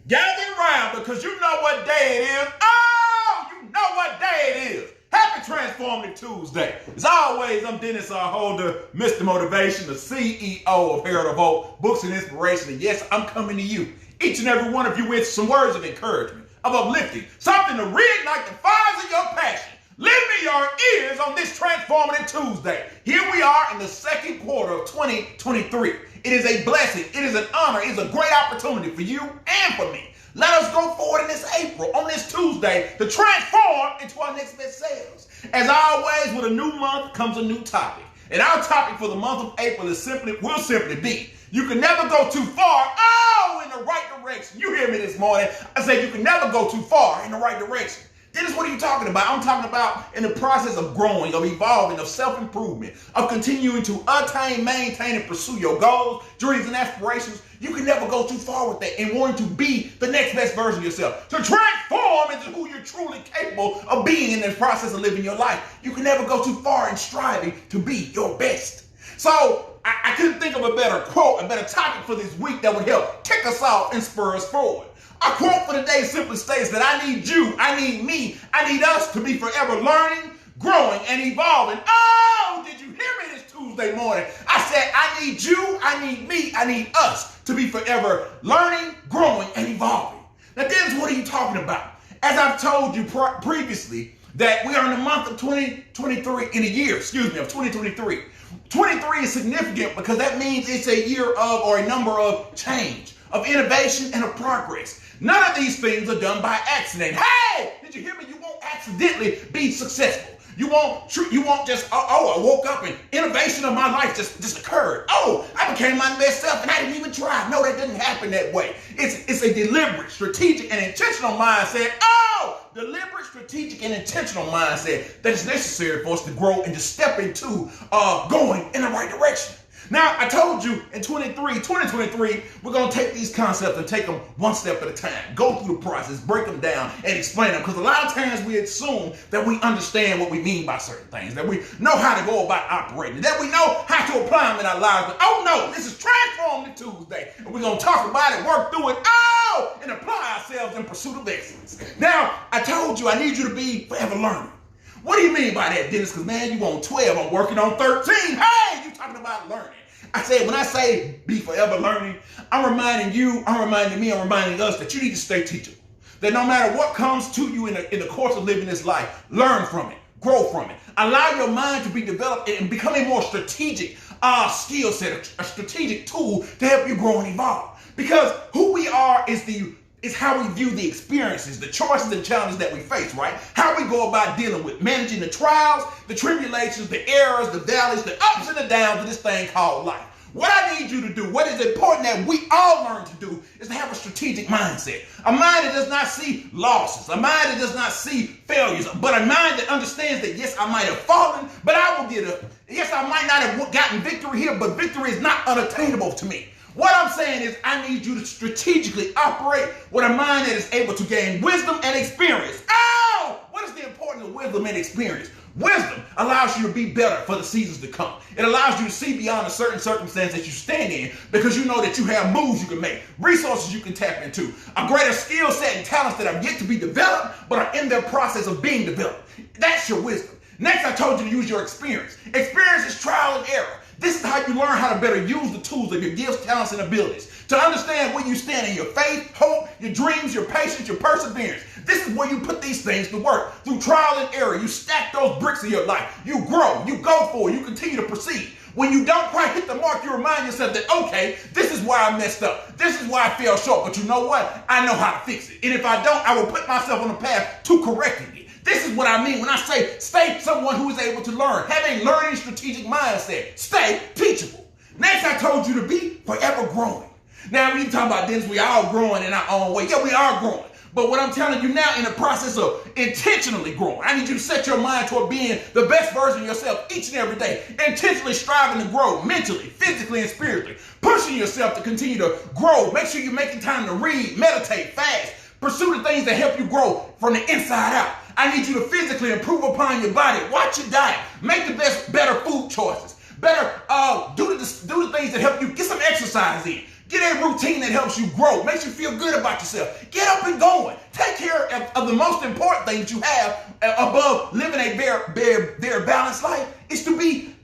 Gather around because you know what day it is. Oh, you know what day it is. Happy Transformative Tuesday. As always, I'm Dennis R. Holder, Mr. Motivation, the CEO of Herald of Hope, Books and Inspiration. And yes, I'm coming to you, each and every one of you, with some words of encouragement, of uplifting, something to reignite the fires of your passion. Lend me your ears on this Transformative Tuesday. Here we are in the second quarter of 2023. It is a blessing, it is an honor, it is a great opportunity for you and for me. Let us go forward in this April, on this Tuesday, to transform into our next best selves. As always, with a new month comes a new topic. And our topic for the month of April will simply be, you can never go too far, in the right direction. You hear me this morning. I said you can never go too far in the right direction. Dennis, what are you talking about? I'm talking about in the process of growing, of evolving, of self-improvement, of continuing to attain, maintain, and pursue your goals, dreams, and aspirations. You can never go too far with that and wanting to be the next best version of yourself, to transform into who you're truly capable of being in this process of living your life. You can never go too far in striving to be your best. So I couldn't think of a better quote, a better topic for this week that would help kick us off and spur us forward. Our quote for the day simply states that I need you, I need me, I need us to be forever learning, growing, and evolving. Oh, did you hear me this Tuesday morning? I said I need you, I need me, I need us to be forever learning, growing, and evolving. Now, Dennis, what are you talking about? As I've told you previously, that we are in the month of 2023, in the year, of 2023. 23 is significant because that means it's a year of, or a number of change, of innovation, and of progress. None of these things are done by accident. Hey, did you hear me? You won't accidentally be successful. You won't just, I woke up and innovation of my life just occurred. Oh, I became my best self and I didn't even try. No, that didn't happen that way. It's a deliberate, strategic, and intentional mindset. Deliberate, strategic, and intentional mindset that is necessary for us to grow and to step into going in the right direction. Now, I told you in 2023, we're going to take these concepts and take them one step at a time. Go through the process, break them down, and explain them. Because a lot of times we assume that we understand what we mean by certain things, that we know how to go about operating, that we know how to apply them in our lives. But, oh no, this is Transformative Tuesday. And we're going to talk about it, work through it, and apply ourselves in pursuit of excellence. Now, I told you I need you to be forever learning. What do you mean by that, Dennis? Because, man, you on 12, I'm working on 13. Hey, you talking about learning. I said, when I say be forever learning, I'm reminding you, I'm reminding me, I'm reminding us that you need to stay teachable. That no matter what comes to you in the course of living this life, learn from it, grow from it. Allow your mind to be developed and become a more strategic skill set, a strategic tool to help you grow and evolve. Because who we are is how we view the experiences, the choices and challenges that we face, right? How we go about dealing with managing the trials, the tribulations, the errors, the valleys, the ups and the downs of this thing called life. What I need you to do, what is important that we all learn to do, is to have a strategic mindset. A mind that does not see losses, a mind that does not see failures, but a mind that understands that, yes, I might have fallen, but I will get up. Yes, I might not have gotten victory here, but victory is not unattainable to me. What I'm saying is I need you to strategically operate with a mind that is able to gain wisdom and experience. What is the importance of wisdom and experience? Wisdom allows you to be better for the seasons to come. It allows you to see beyond a certain circumstance that you stand in because you know that you have moves you can make, resources you can tap into, a greater skill set and talents that are yet to be developed but are in their process of being developed. That's your wisdom. Next, I told you to use your experience. Experience is trial and error. This is how you learn how to better use the tools of your gifts, talents, and abilities. To understand where you stand in your faith, hope, your dreams, your patience, your perseverance. This is where you put these things to work. Through trial and error, you stack those bricks in your life. You grow, you go for it, you continue to proceed. When you don't quite hit the mark, you remind yourself that, okay, this is why I messed up. This is why I fell short. But you know what? I know how to fix it. And if I don't, I will put myself on the path to correcting it. This is what I mean when I say stay someone who is able to learn. Have a learning strategic mindset. Stay teachable. Next, I told you to be forever growing. Now, we talk about this, we all growing in our own way. Yeah, we are growing. But what I'm telling you now, in the process of intentionally growing, I need you to set your mind toward being the best version of yourself each and every day. Intentionally striving to grow mentally, physically, and spiritually. Pushing yourself to continue to grow. Make sure you're making time to read, meditate, fast. Pursue the things that help you grow from the inside out. I need you to physically improve upon your body. Watch your diet. Make the better food choices. Do the things that help you get some exercise in. Get a routine that helps you grow, makes you feel good about yourself. Get up and going. Take care of the most important thing that you have above living a very balanced life is to be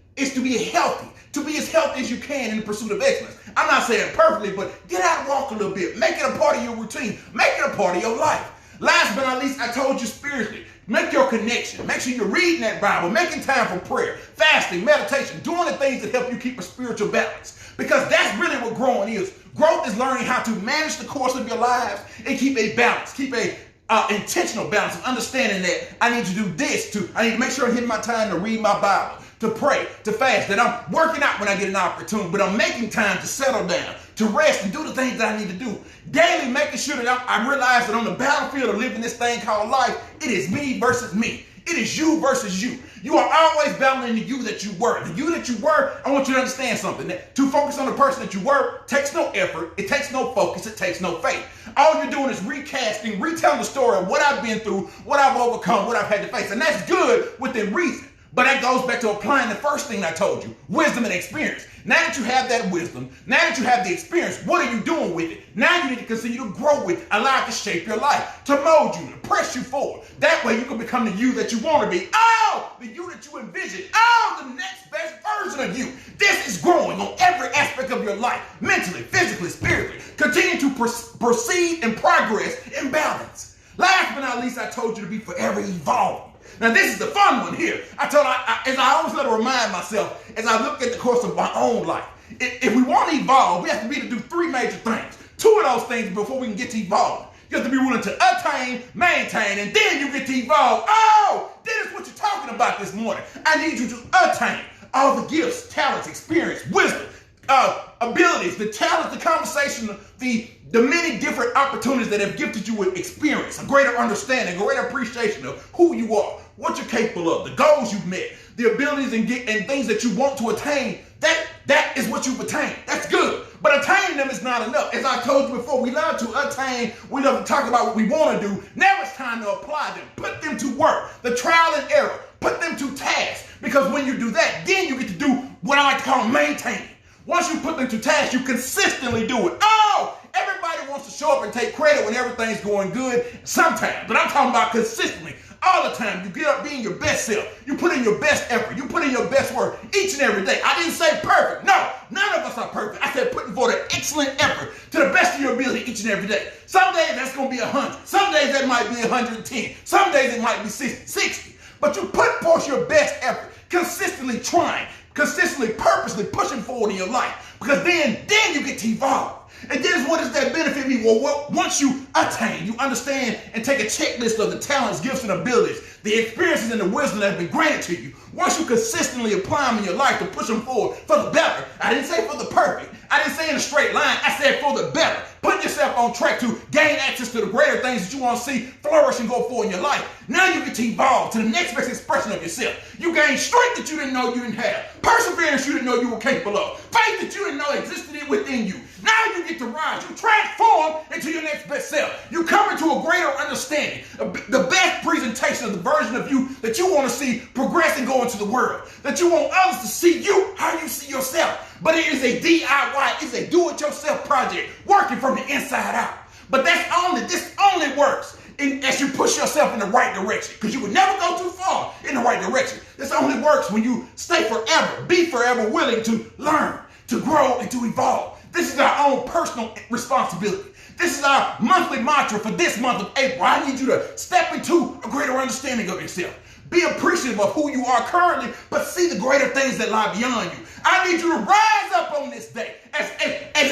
healthy. To be as healthy as you can in the pursuit of excellence. I'm not saying perfectly, but get out and walk a little bit. Make it a part of your routine. Make it a part of your life. Last but not least, I told you spiritually. Make your connection. Make sure you're reading that Bible, making time for prayer, fasting, meditation, doing the things that help you keep a spiritual balance. Because that's really what growing is. Growth is learning how to manage the course of your lives and keep a balance, keep a intentional balance of understanding that I need to do this too. I need to make sure I hit my time to read my Bible, to pray, to fast, that I'm working out when I get an opportunity, but I'm making time to settle down, to rest and do the things that I need to do. Daily making sure that I realize that on the battlefield of living this thing called life, it is me versus me. It is you versus you. You are always battling the you that you were. The you that you were, I want you to understand something. That to focus on the person that you were takes no effort, it takes no focus, it takes no faith. All you're doing is recasting, retelling the story of what I've been through, what I've overcome, what I've had to face. And that's good within reason. But that goes back to applying the first thing I told you, wisdom and experience. Now that you have that wisdom, now that you have the experience, what are you doing with it? Now you need to continue to grow with it, allow it to shape your life, to mold you, to press you forward. That way you can become the you that you want to be. Oh, the you that you envision. Oh, the next best version of you. This is growing on every aspect of your life, mentally, physically, spiritually. Continue to proceed and progress in balance. Last but not least, I told you to be forever evolving. Now, this is the fun one here. As I always let to remind myself, as I look at the course of my own life, if we want to evolve, we have to be able to do three major things. Two of those things before we can get to evolve. You have to be willing to attain, maintain, and then you get to evolve. Oh, this is what you're talking about this morning. I need you to attain all the gifts, talents, experience, wisdom, abilities, the talent, the conversation, the many different opportunities that have gifted you with experience, a greater understanding, a greater appreciation of who you are, what you're capable of, the goals you've met, the abilities and things that you want to attain. That is what you've attained. That's good. But attaining them is not enough. As I told you before, we love to attain. We love to talk about what we want to do. Now it's time to apply them. Put them to work. The trial and error. Put them to task. Because when you do that, then you get to do what I like to call maintaining. Once you put them to task, you consistently do it. Oh, everybody wants to show up and take credit when everything's going good sometimes. But I'm talking about consistently. All the time. You get up being your best self. You put in your best effort. You put in your best work each and every day. I didn't say perfect. No, none of us are perfect. I said putting forth an excellent effort to the best of your ability each and every day. Some days that's going to be 100. Some days that might be 110. Some days it might be 60. But you put forth your best effort, consistently trying, consistently, purposely pushing forward in your life. Because then you get to evolve. And then what does that benefit me? Well, once you attain, you understand and take a checklist of the talents, gifts, and abilities, the experiences and the wisdom that have been granted to you. Once you consistently apply them in your life to push them forward for the better. I didn't say for the perfect. I didn't say in a straight line. I said for the better. Put yourself on track to gain access to the greater things that you want to see flourish and go forward in your life. Now you get to evolve to the next best expression of yourself. You gain strength that you didn't know you didn't have. Perseverance you didn't know you were capable of. Faith that you didn't know existed within you. Now you get to rise. You transform into your next best self. You come into a greater understanding, the best presentation of the version of you that you want to see progress and go into the world. That you want others to see you how you see yourself. But it is a DIY, it's a do-it-yourself project, working from the inside out. But this only works as you push yourself in the right direction, because you would never go too far in the right direction. This only works when you be forever willing to learn, to grow, and to evolve. This is our own personal responsibility. This is our monthly mantra for this month of April. I need you to step into a greater understanding of yourself. Be appreciative of who you are currently, but see the greater things that lie beyond you. I need you to rise up on this day. As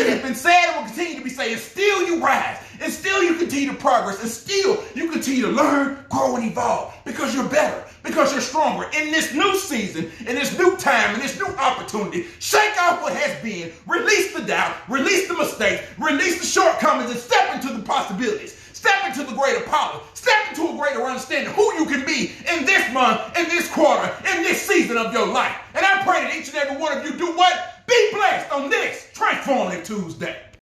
it has been said and will continue to be said, and still you rise, and still you continue to progress, and still you continue to learn, grow, and evolve, because you're better, because you're stronger. In this new season, in this new time, in this new opportunity, shake off what has been, release the doubt, release the mistakes, release the shortcomings, and step into the possibilities. Step into the greater power. Step into a greater understanding of who you can be in this month, in this quarter, in this season of your life. And I pray that each and every one of you do what? Be blessed on this Transformative Tuesday.